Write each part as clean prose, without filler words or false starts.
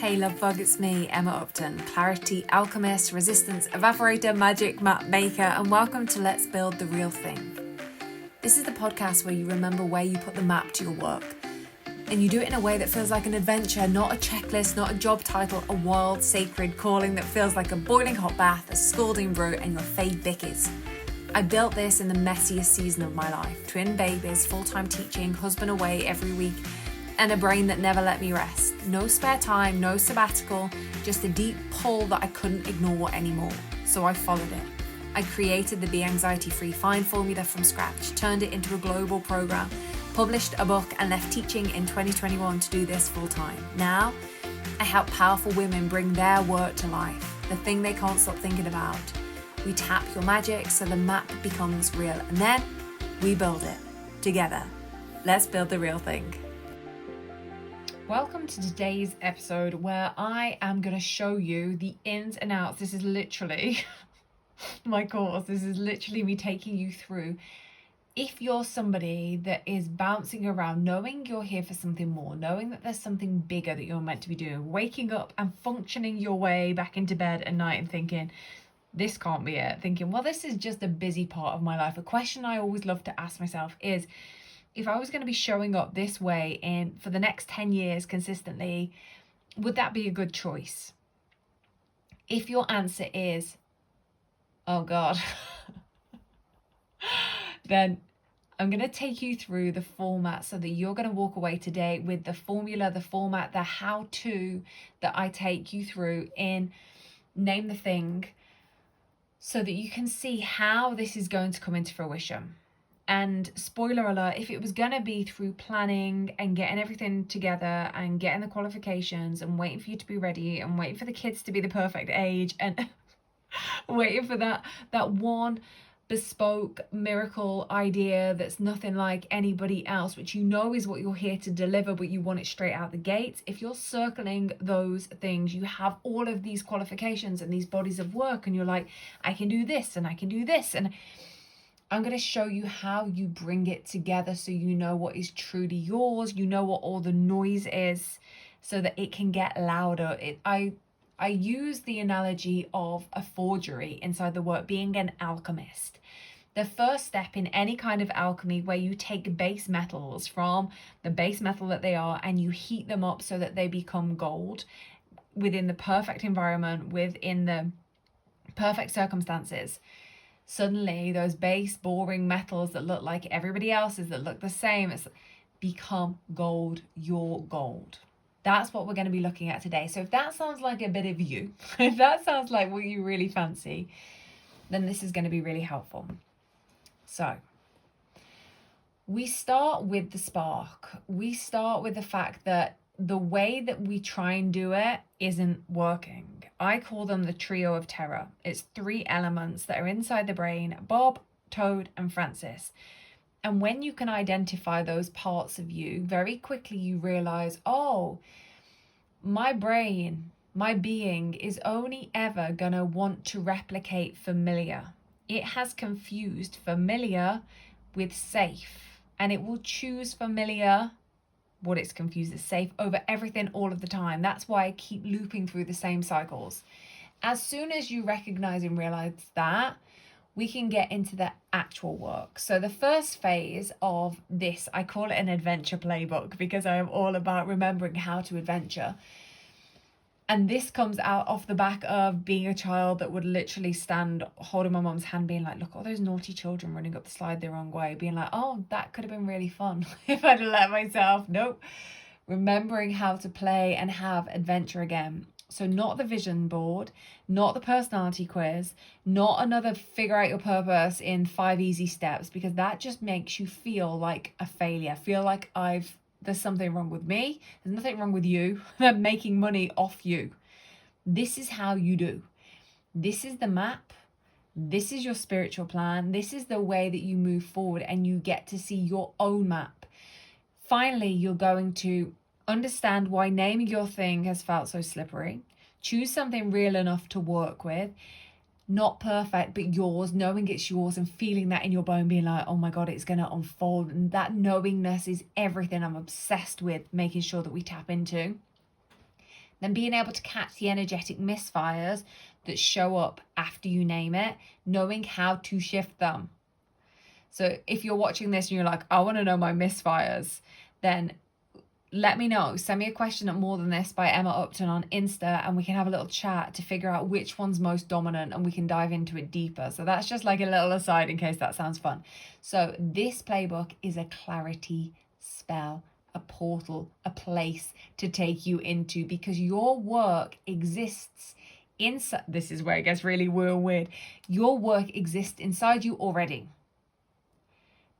Hey love bug, it's me, Emma Upton, clarity alchemist, resistance evaporator, magic map maker, and welcome to Let's Build the Real Thing. This is the podcast where you remember where you put the map to your work, and you do it in a way that feels like an adventure, not a checklist, not a job title, a wild, sacred calling that feels like a boiling hot bath, a scalding brew, and your fave bickies. I built this in the messiest season of my life. Twin babies, full-time teaching, husband away every week, and a brain that never let me rest. No spare time, no sabbatical, just a deep pull that I couldn't ignore anymore. So I followed it. I created the Be Anxiety Free Fine formula from scratch, turned it into a global program, published a book, and left teaching in 2021 to do this full time. Now, I help powerful women bring their work to life, the thing they can't stop thinking about. We tap your magic so the map becomes real, and then we build it together. Let's build the real thing. Welcome to today's episode where I am going to show you the ins and outs. This is literally my course. This is literally me taking you through. If you're somebody that is bouncing around, knowing you're here for something more, knowing that there's something bigger that you're meant to be doing, waking up and functioning your way back into bed at night and thinking, this can't be it. Thinking, well, this is just a busy part of my life. A question I always love to ask myself is, if I was going to be showing up this way for the next 10 years consistently, would that be a good choice? If your answer is, oh God, then I'm going to take you through the format so that you're going to walk away today with the formula, the format, the how-to that I take you through in Name the Thing, so that you can see how this is going to come into fruition. And spoiler alert, if it was going to be through planning and getting everything together and getting the qualifications and waiting for you to be ready and waiting for the kids to be the perfect age and waiting for that one bespoke miracle idea that's nothing like anybody else, which you know is what you're here to deliver, but you want it straight out the gates. If you're circling those things, you have all of these qualifications and these bodies of work, and you're like, I can do this and I can do this, and I'm going to show you how you bring it together so you know what is truly yours, you know what all the noise is, so that it can get louder. I use the analogy of a forgery inside the work, being an alchemist. The first step in any kind of alchemy where you take base metals from the base metal that they are and you heat them up so that they become gold within the perfect environment, within the perfect circumstances. Suddenly those base boring metals that look like everybody else's, that look the same, it's become gold, your gold. That's what we're going to be looking at today. So if that sounds like a bit of you, if that sounds like what you really fancy, then this is going to be really helpful. So we start with the spark. We start with the fact that the way that we try and do it isn't working. I call them the trio of terror. It's 3 elements that are inside the brain: Bob, Toad, and Francis. And when you can identify those parts of you, very quickly you realize, oh, my brain, my being is only ever gonna want to replicate familiar. It has confused familiar with safe, and it will choose familiar, what it's confused as safe, over everything all of the time. That's why I keep looping through the same cycles. As soon as you recognize and realize that, we can get into the actual work. So the first phase of this, I call it an adventure playbook, because I am all about remembering how to adventure. And this comes out off the back of being a child that would literally stand holding my mom's hand, being like, look, all those naughty children running up the slide the wrong way, being like, oh, that could have been really fun if I'd have let myself. Nope. Remembering how to play and have adventure again. So not the vision board, not the personality quiz, not another figure out your purpose in 5 easy steps, because that just makes you feel like a failure, feel like there's something wrong with me. There's nothing wrong with you. I'm making money off you. This is how you do. This is the map. This is your spiritual plan. This is the way that you move forward, and you get to see your own map. Finally, you're going to understand why naming your thing has felt so slippery. Choose something real enough to work with. Not perfect, but yours, knowing it's yours and feeling that in your bone, being like, oh my God, it's going to unfold. And that knowingness is everything I'm obsessed with making sure that we tap into. Then being able to catch the energetic misfires that show up after you name it, knowing how to shift them. So if you're watching this and you're like, I want to know my misfires, then let me know. Send me a question at More Than This by Emma Upton on Insta, and we can have a little chat to figure out which one's most dominant, and we can dive into it deeper. So that's just like a little aside in case that sounds fun. So this playbook is a clarity spell, a portal, a place to take you into, because your work exists inside. This is where it gets really weird. Your work exists inside you already.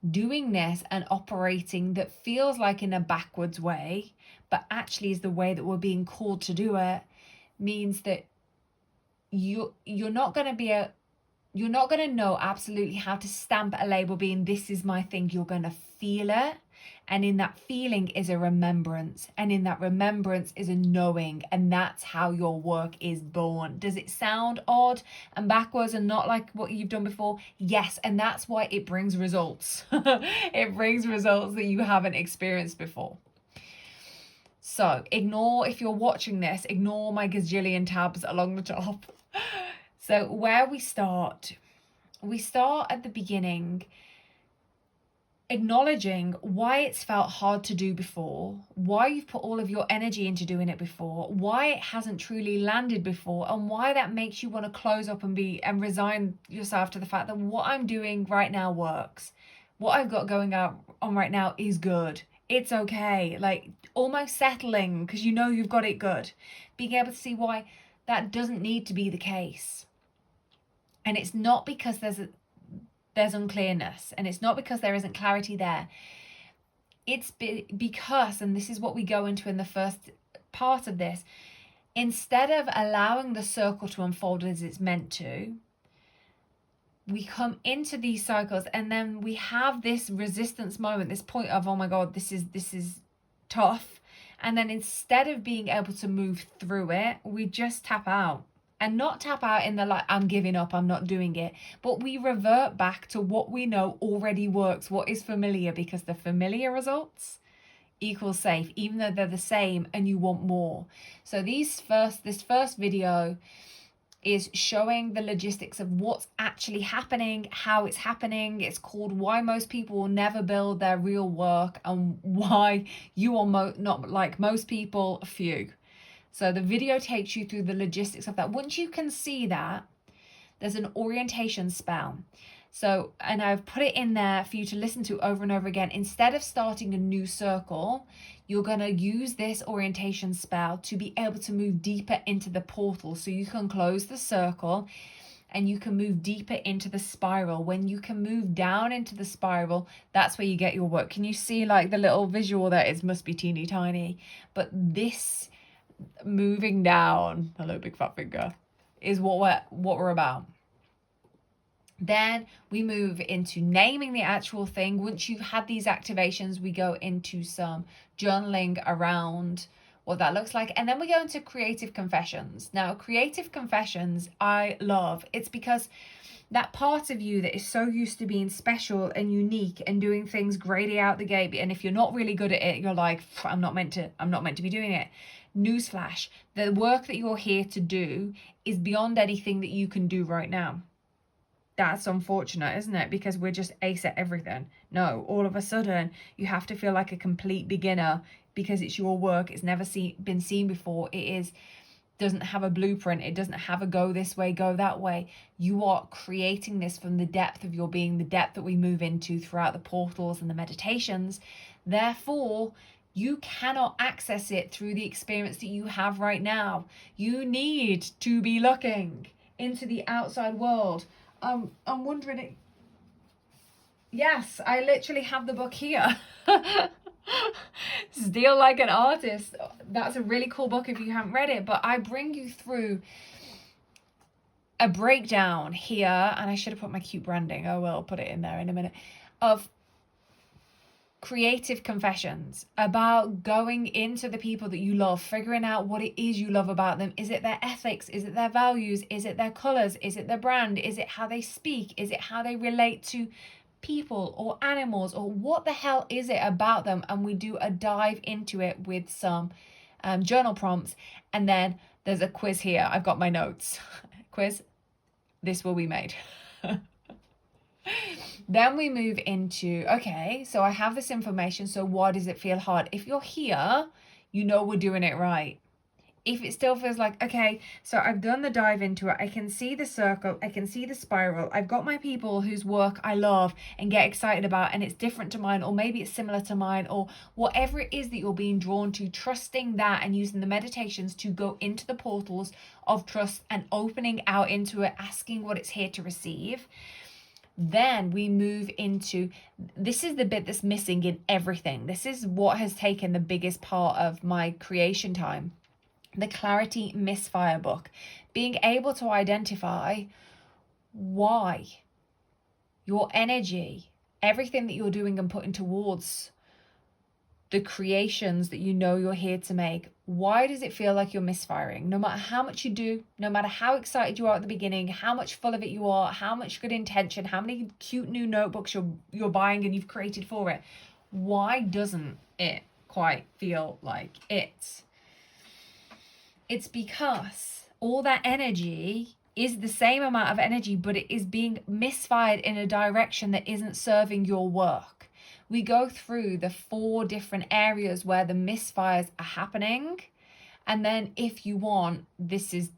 Doing this and operating that feels like in a backwards way, but actually is the way that we're being called to do it, means that you're not going to know absolutely how to stamp a label being this is my thing. You're going to feel it, and in that feeling is a remembrance, and in that remembrance is a knowing, and that's how your work is born. Does it sound odd and backwards and not like what you've done before? Yes, and that's why it brings results. It brings results that you haven't experienced before. So ignore, if you're watching this, ignore my gazillion tabs along the top. So where we start at the beginning, acknowledging why it's felt hard to do before, why you've put all of your energy into doing it before, why it hasn't truly landed before, and why that makes you want to close up and resign yourself to the fact that what I'm doing right now works. What I've got going on right now is good. It's okay. Like almost settling because you know you've got it good. Being able to see why that doesn't need to be the case. And it's not because there's unclearness, and it's not because there isn't clarity there. It's because, and this is what we go into in the first part of this, instead of allowing the circle to unfold as it's meant to, we come into these cycles and then we have this resistance moment, this point of, oh my God, this is tough. And then instead of being able to move through it, we just tap out. And not tap out in the like, I'm giving up, I'm not doing it. But we revert back to what we know already works, what is familiar, because the familiar results equals safe, even though they're the same and you want more. So this first video is showing the logistics of what's actually happening, how it's happening. It's called Why Most People Will Never Build Their Real Work, and why you are not like most people, few. So the video takes you through the logistics of that. Once you can see that, there's an orientation spell. So, and I've put it in there for you to listen to over and over again. Instead of starting a new circle, you're going to use this orientation spell to be able to move deeper into the portal. So you can close the circle and you can move deeper into the spiral. When you can move down into the spiral, that's where you get your work. Can you see like the little visual there? It must be teeny tiny. But this moving down, hello big fat finger, is what we're about. Then we move into naming the actual thing. Once you've had these activations, we go into some journaling around what that looks like, and then we go into creative confessions. Now creative confessions I love. It's because that part of you that is so used to being special and unique and doing things grady out the gate, and if you're not really good at it, you're like, I'm not meant to be doing it. Newsflash, the work that you're here to do is beyond anything that you can do right now. That's unfortunate, isn't it? Because we're just ace at everything. No, all of a sudden you have to feel like a complete beginner because it's your work. It's never been seen before. Doesn't have a blueprint. It doesn't have a go this way, go that way. You are creating this from the depth of your being, the depth that we move into throughout the portals and the meditations. Therefore, you cannot access it through the experience that you have right now. You need to be looking into the outside world. I'm wondering, yes, I literally have the book here. Steal Like an Artist. That's a really cool book if you haven't read it, but I bring you through a breakdown here, and I should have put my cute branding, oh well, I'll put it in there in a minute, of creative confessions about going into the people that you love, figuring out what it is you love about them. Is it their ethics? Is it their values? Is it their colors? Is it their brand? Is it how they speak? Is it how they relate to people or animals, or what the hell is it about them? And we do a dive into it with some journal prompts, and then there's a quiz here. I've got my notes. Quiz, this will be made. Then we move into, okay, so I have this information, so why does it feel hard? If you're here, you know we're doing it right. If it still feels like, okay, so I've done the dive into it, I can see the circle, I can see the spiral, I've got my people whose work I love and get excited about, and it's different to mine, or maybe it's similar to mine, or whatever it is that you're being drawn to, trusting that and using the meditations to go into the portals of trust and opening out into it, asking what it's here to receive. Then we move into, this is the bit that's missing in everything. This is what has taken the biggest part of my creation time. The clarity misfire book. Being able to identify why your energy, everything that you're doing and putting towards the creations that you know you're here to make, why does it feel like you're misfiring? No matter how much you do, no matter how excited you are at the beginning, how much full of it you are, how much good intention, how many cute new notebooks you're buying and you've created for it, why doesn't it quite feel like it? It's because all that energy is the same amount of energy, but it is being misfired in a direction that isn't serving your work. We go through the 4 different areas where the misfires are happening. And then if you want, this is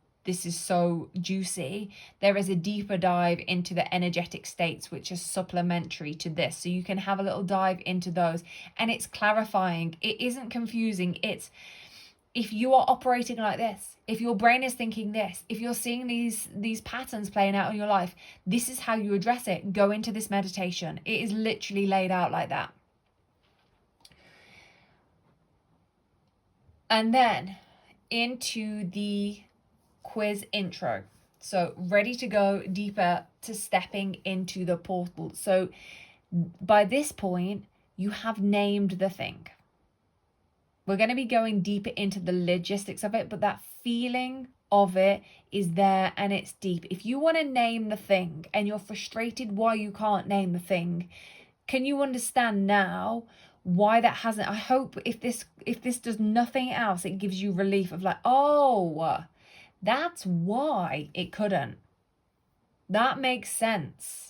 so juicy, there is a deeper dive into the energetic states, which is supplementary to this. So you can have a little dive into those, and it's clarifying. It isn't confusing. It's, if you are operating like this, if your brain is thinking this, if you're seeing these patterns playing out in your life, this is how you address it. Go into this meditation. It is literally laid out like that. And then into the quiz intro. So ready to go deeper to stepping into the portal. So by this point, you have named the thing. We're going to be going deeper into the logistics of it, but that feeling of it is there and it's deep. If you want to name the thing and you're frustrated why you can't name the thing, can you understand now why that hasn't? I hope if this does nothing else, it gives you relief of like, oh, that's why it couldn't. That makes sense.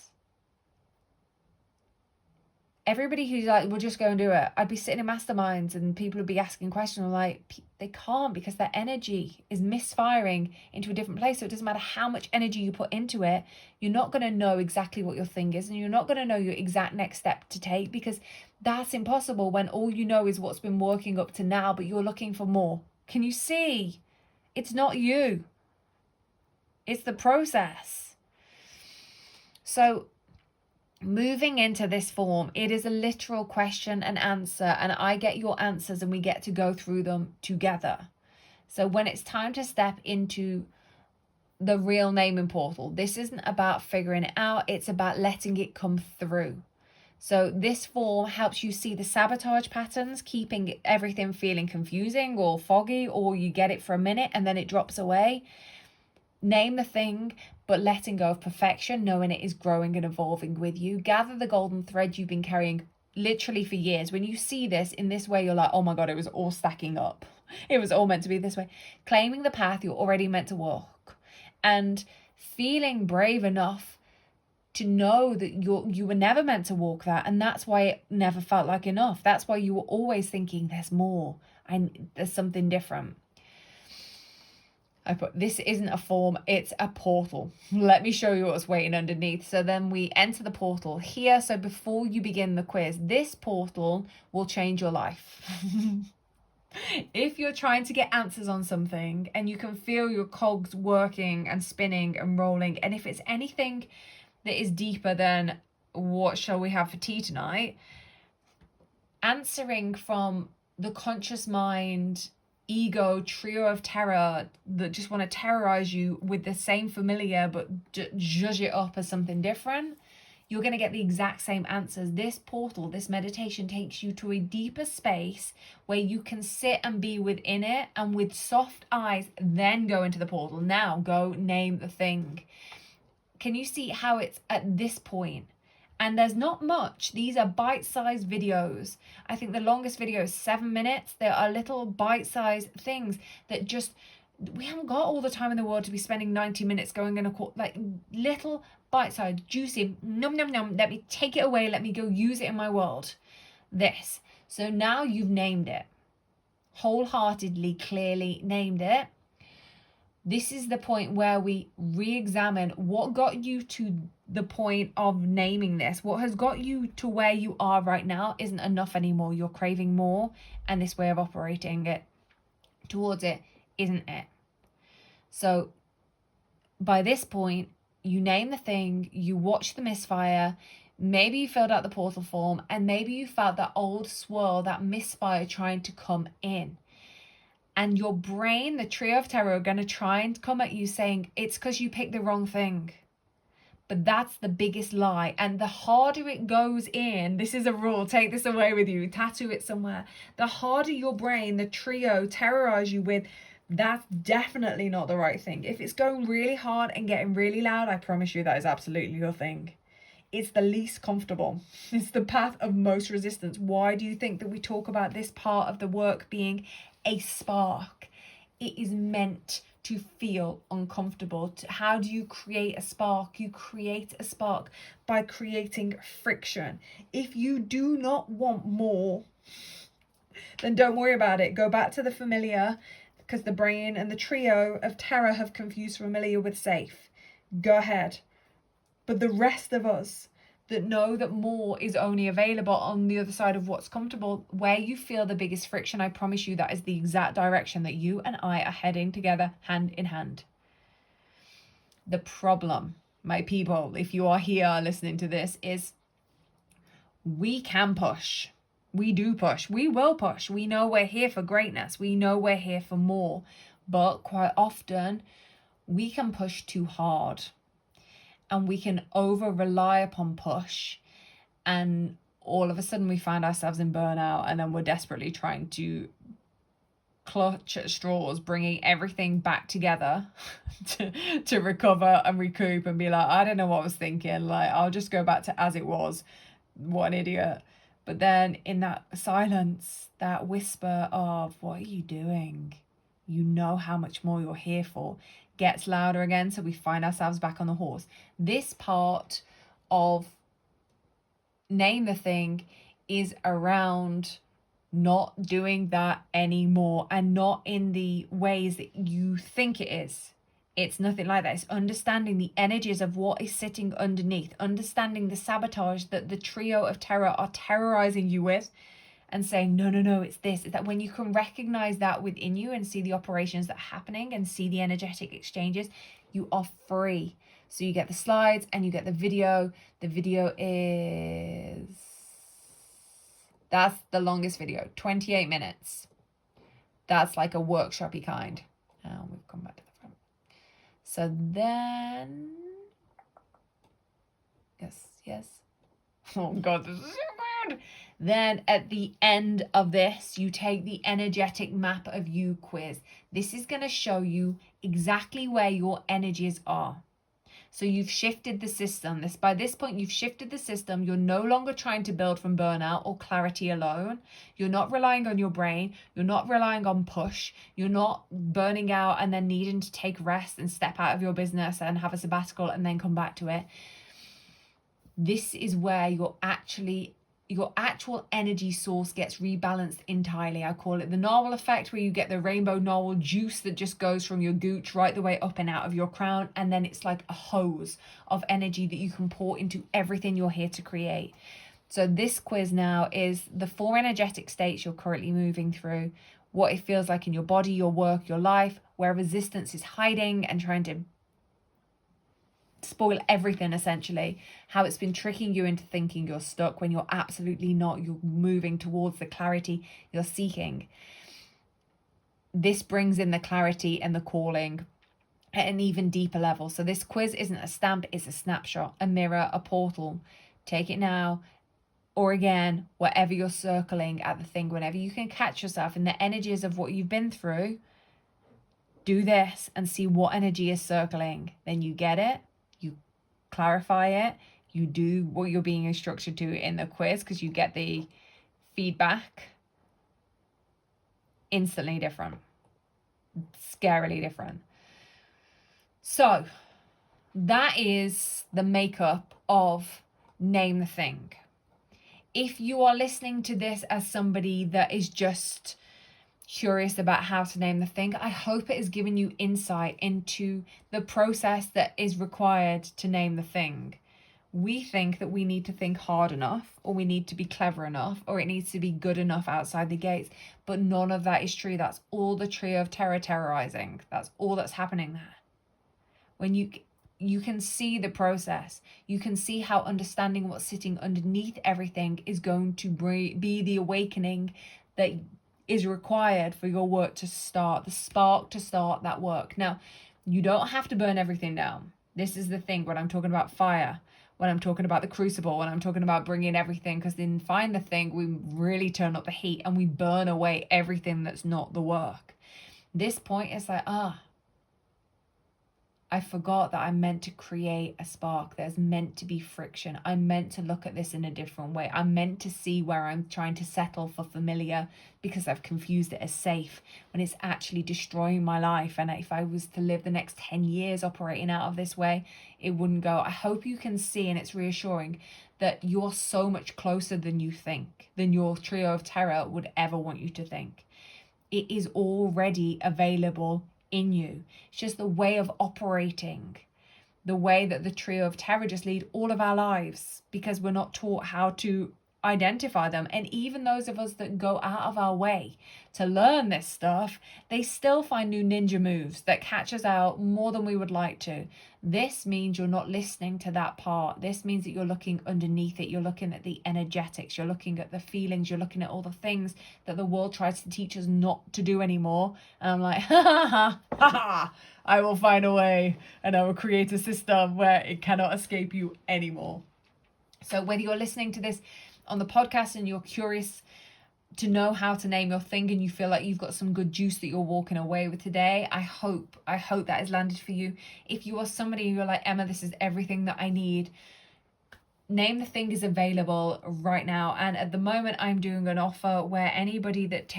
Everybody who's like, we'll just go and do it. I'd be sitting in masterminds and people would be asking questions. I'm like, they can't, because their energy is misfiring into a different place. So it doesn't matter how much energy you put into it. You're not going to know exactly what your thing is, and you're not going to know your exact next step to take, because that's impossible when all you know is what's been working up to now, but you're looking for more. Can you see? It's not you. It's the process. So moving into this form, it is a literal question and answer, and I get your answers and we get to go through them together. So when it's time to step into the real naming portal, this isn't about figuring it out, it's about letting it come through. So this form helps you see the sabotage patterns, keeping everything feeling confusing or foggy, or you get it for a minute and then it drops away. Name the thing, but letting go of perfection, knowing it is growing and evolving with you. Gather the golden thread you've been carrying literally for years. When you see this in this way, you're like, oh my God, it was all stacking up. It was all meant to be this way. Claiming the path you're already meant to walk, and feeling brave enough to know that you were never meant to walk that, and that's why it never felt like enough. That's why you were always thinking there's more and there's something different. I put, this isn't a form, it's a portal. Let me show you what's waiting underneath. So then we enter the portal here. So before you begin the quiz, this portal will change your life. If you're trying to get answers on something and you can feel your cogs working and spinning and rolling, and if it's anything that is deeper than what shall we have for tea tonight, answering from the conscious mind, ego trio of terror that just want to terrorize you with the same familiar but judge it up as something different, you're going to get the exact same answers. This portal, this meditation takes you to a deeper space where you can sit and be within it, and with soft eyes then go into the portal. Now go name the thing. Can you see how it's at this point And there's not much. These are bite-sized videos. I think the longest video is 7 minutes. There are little bite-sized things that just, we haven't got all the time in the world to be spending 90 minutes going in a court, like little bite-sized, juicy, num num num, let me take it away, let me go use it in my world. This. So now you've named it. Wholeheartedly, clearly named it. This is the point where we re-examine what got you to the point of naming this. What has got you to where you are right now isn't enough anymore. You're craving more, and this way of operating it towards it isn't it. So by this point, you name the thing, you watch the misfire, maybe you filled out the portal form, and maybe you felt that old swirl, that misfire trying to come in. And your brain, the trio of terror, are going to try and come at you saying, it's because you picked the wrong thing. But that's the biggest lie. And the harder it goes in, this is a rule, take this away with you, tattoo it somewhere. The harder your brain, the trio, terrorize you with, that's definitely not the right thing. If it's going really hard and getting really loud, I promise you that is absolutely your thing. It's the least comfortable. It's the path of most resistance. Why do you think that we talk about this part of the work being a spark? It is meant to feel uncomfortable. How do you create a spark? You create a spark by creating friction. If you do not want more, then don't worry about it. Go back to the familiar, because the brain and the trio of terror have confused familiar with safe. Go ahead. But the rest of us that know that more is only available on the other side of what's comfortable, where you feel the biggest friction, I promise you that is the exact direction that you and I are heading together, hand in hand. The problem, my people, if you are here listening to this, is we can push. We do push. We will push. We know we're here for greatness. We know we're here for more. But quite often, we can push too hard. And we can over-rely upon push, and all of a sudden we find ourselves in burnout, and then we're desperately trying to clutch at straws, bringing everything back together to recover and recoup and be like, I don't know what I was thinking, like, I'll just go back to as it was. What an idiot. But then in that silence, that whisper of, what are you doing? You know how much more you're here for, gets louder again, so we find ourselves back on the horse. This part of name the thing is around not doing that anymore, and not in the ways that you think it is. It's nothing like that. It's understanding the energies of what is sitting underneath, understanding the sabotage that the trio of terror are terrorizing you with, and saying, no, it's this. Is that when you can recognize that within you and see the operations that are happening and see the energetic exchanges, you are free. So you get the slides and you get the video. The video is, that's the longest video, 28 minutes. That's like a workshopy kind. And we've come back to the front. So then, yes. Oh God, this is so bad. Then at the end of this, you take the energetic map of you quiz. This is going to show you exactly where your energies are. So you've shifted the system. By this point, you've shifted the system. You're no longer trying to build from burnout or clarity alone. You're not relying on your brain. You're not relying on push. You're not burning out and then needing to take rest and step out of your business and have a sabbatical and then come back to it. This is where your actual energy source gets rebalanced entirely. I call it the narwhal effect, where you get the rainbow narwhal juice that just goes from your gooch right the way up and out of your crown, and then it's like a hose of energy that you can pour into everything you're here to create. So this quiz now is the 4 energetic states you're currently moving through, what it feels like in your body, your work, your life, where resistance is hiding and trying to spoil everything, essentially, how it's been tricking you into thinking you're stuck when you're absolutely not. You're moving towards the clarity you're seeking. This brings in the clarity and the calling at an even deeper level. So this quiz isn't a stamp, it's a snapshot, a mirror, a portal. Take it now or again, wherever you're circling at the thing, whenever you can catch yourself in the energies of what you've been through, do this and see what energy is circling. Then you get it, you clarify it, you do what you're being instructed to in the quiz, because you get the feedback, instantly different, scarily different. So that is the makeup of Name the Thing. If you are listening to this as somebody that is just curious about how to name the thing, I hope it has given you insight into the process that is required to name the thing. We think that we need to think hard enough, or we need to be clever enough, or it needs to be good enough outside the gates, but none of that is true. That's all the trio of terror terrorizing. That's all that's happening there. When you can see the process, you can see how understanding what's sitting underneath everything is going to be the awakening that is required for your work to start, the spark to start that work. Now, you don't have to burn everything down. This is the thing when I'm talking about fire, when I'm talking about the crucible, when I'm talking about bringing everything, because in Find the Thing, we really turn up the heat and we burn away everything that's not the work. This point is like, I forgot that I'm meant to create a spark. There's meant to be friction. I'm meant to look at this in a different way. I'm meant to see where I'm trying to settle for familiar because I've confused it as safe when it's actually destroying my life. And if I was to live the next 10 years operating out of this way, it wouldn't go. I hope you can see, and it's reassuring, that you're so much closer than you think, than your trio of terror would ever want you to think. It is already available in you. It's just the way of operating, the way that the trio of terror just lead all of our lives, because we're not taught how to identify them. And even those of us that go out of our way to learn this stuff, they still find new ninja moves that catch us out more than we would like to. This means you're not listening to that part. This means that you're looking underneath it. You're looking at the energetics. You're looking at the feelings. You're looking at all the things that the world tries to teach us not to do anymore. And I'm like, I will find a way, and I will create a system where it cannot escape you anymore. So whether you're listening to this on the podcast and you're curious to know how to name your thing, and you feel like you've got some good juice that you're walking away with today, I hope that has landed for you. If you are somebody who you're like, Emma, this is everything that I need, Name the Thing is available right now. And at the moment, I'm doing an offer where anybody that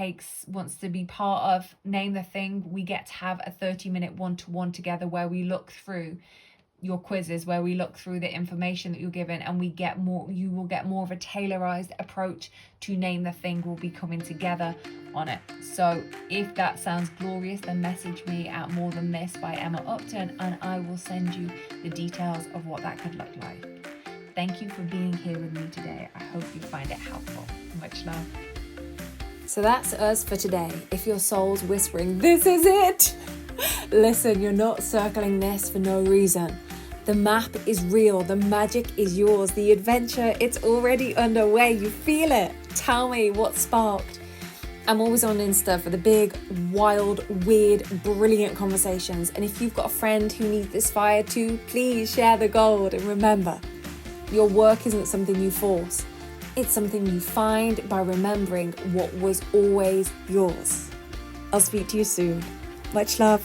wants to be part of Name the Thing, we get to have a 30-minute one-to-one together where we look through your quizzes, where we look through the information that you're given, and you will get more of a tailorized approach to Name the Thing. We'll be coming together on it. So if that sounds glorious, then message me at More Than This by Emma Upton, and I will send you the details of what that could look like. Thank you for being here with me today. I hope you find it helpful. Much love. So that's us for today. If your soul's whispering, this is it, listen, you're not circling this for no reason. The map is real. The magic is yours. The adventure, it's already underway. You feel it. Tell me what sparked. I'm always on Insta for the big, wild, weird, brilliant conversations. And if you've got a friend who needs this fire too, please share the gold. And remember, your work isn't something you force. It's something you find by remembering what was always yours. I'll speak to you soon. Much love.